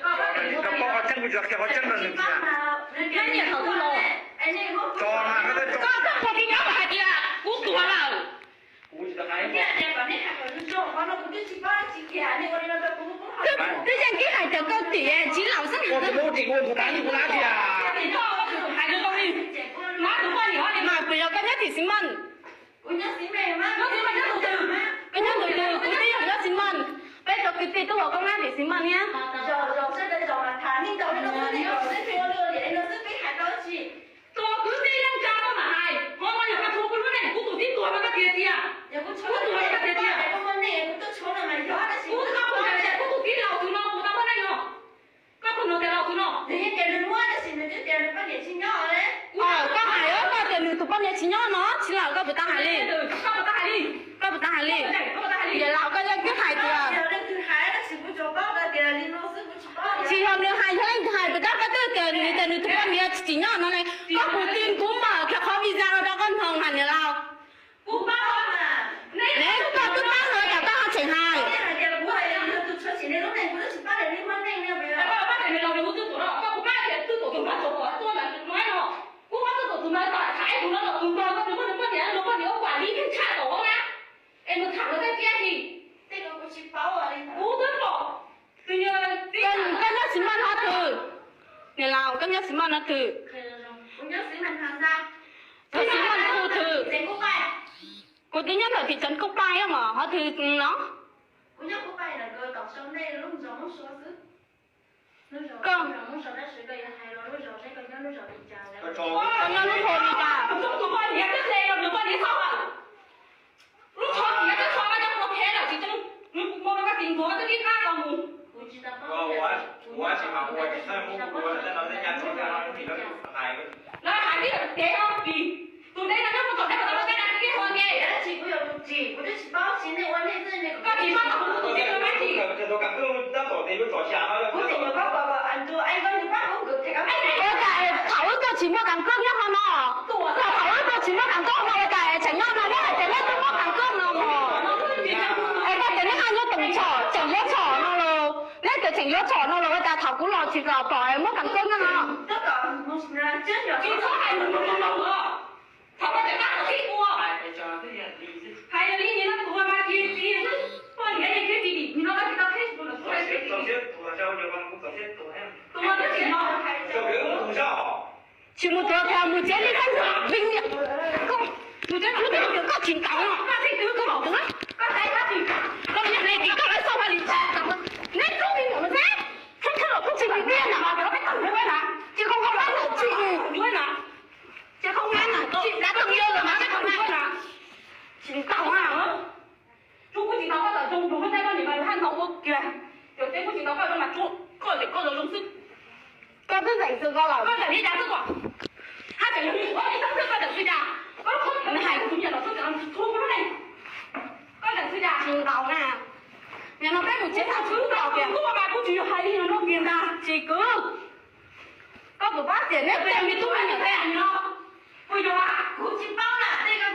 có họ chân của chuột kìa, họ chân là được kìa. Cái gì thầu tôi lô. Cho mà cái đó Có cái gì đó mà kìa, cú tua nào. cú chỉ là cái. Thế chẳng cái hải tờ câu tỉ chỉ lão rất Cô thì bố thì cô của bán thì cô lá kìa. Hải tờ câu đi. Má đúng qua thì hỏi mà bây giờ cái nhất thì xin mần. Nó xin mần nhất từ từ. Cái nhất từ từ, cú tí nhất xin mần. Bây giờ cái tí tôi bảo công an thì xin mần nhá. Tôi cứ đi lên cha đó mà hay. Hôm nay là tôi cứ luôn này, cú tụi tí tuổi mà cái kia kìa. Cú tuổi cái kia kìa. Cú không phải là cú tụi tí đầu tụi nó, cú tao bên này nó. Có con nó đầu tụi nó. Có hải ơi, có tiền được tụi con nhà chính nhau nó, chỉ là có bị ta hải đi. Có bị ta hải đi. Để lão cái hải kìa. Chỉ hôm nay hai tháng hai bữa các tư tiền được tụi con nhà chính nhau nó này. Có cụ tin cú mà cái khó visa nó đã con thằng hẳn nhà lao. Cú bao mà. Nếu có cứ bao rồi cả tao chỉnh hai. Này nào, các nhắc xí mặn nó thử. Thử xí mặn khu thử. Cô thứ nhất ở thị trấn Cốc Bai không à? Họ thử nó. Con nhắc nó thôi đi cả. Tụi con nhắc cái xe rồi, tụi con đi sao à? Lúc cho thì nhắc cái cho nó nó thế là chỉ trong mua nó cái tiền của nó đi ra còn mù. Tôi chỉ học tôi chỉ sai mua tôi sẽ nói ra cho ra thì nó hài cái. Nó hài biết là thế không? Vì tụi đây là nó không còn nó cái này cái hơn nghe. Các chị bao không tụi chị mấy chị. Tôi cảm ơn đã tổ thì mới tổ trả nó. Thảo ơi, tôi chỉ mua càng cơm nhá con nó. Thảo ơi, tôi chỉ mua càng cơm mà cái chẳng nhau nó đấy, chẳng nhau tôi mua càng cơm nào mà. Em có cái này hai nhớ tổng trỏ, chẳng nhớ trỏ nó rồi. Nếu cái chẳng nhớ trỏ nó rồi, ta Thảo cũng lo chỉ vào bỏ em mua càng cơm nữa nó. Chị thôi hay một rồi. Thảo có thể cắt được khi mua. Hay là đi như nó tụi mà kia có những cái gì thì nó bắt tao hết rồi là tôi xếp tôi cho nhiều con cũng xếp tôi em. Tụi nó chỉ nó cho cái cũng sao. chỉ một tờ theo một chế đi khăn vinh miệng không một chế cứ được có chính cáo nó có thể cứ có bảo tướng có thấy có thì công nhận này thì có nói sau mà đi nên không đi ngủ nó thế không thở không chỉ bị điên à nó phải tầm đuôi là chứ không có bán được chị đuôi là chứ không ăn là chị đã từng yêu rồi mà chứ không ăn là chính cáo à chú có chính cáo bao giờ chú đúng cái con thì mà than thấu kìa kiểu thế có chính cáo bao giờ mà chú có thể có rồi lông sức con cứ dậy từ con là đi ra sức quả hai cái đi con đi ra sức con đừng suy ra con không cái này cũng như là sức làm thua cái này con đừng suy ra chừng đầu nè nhà nó cái một chế thằng thứ đầu kìa cứ mà bà cũng chỉ hay đi nó kiềm ra chỉ cứ con của bác tiền đấy tiền đi tu hành ở đây nó bây giờ à cũng chỉ bao là đây cái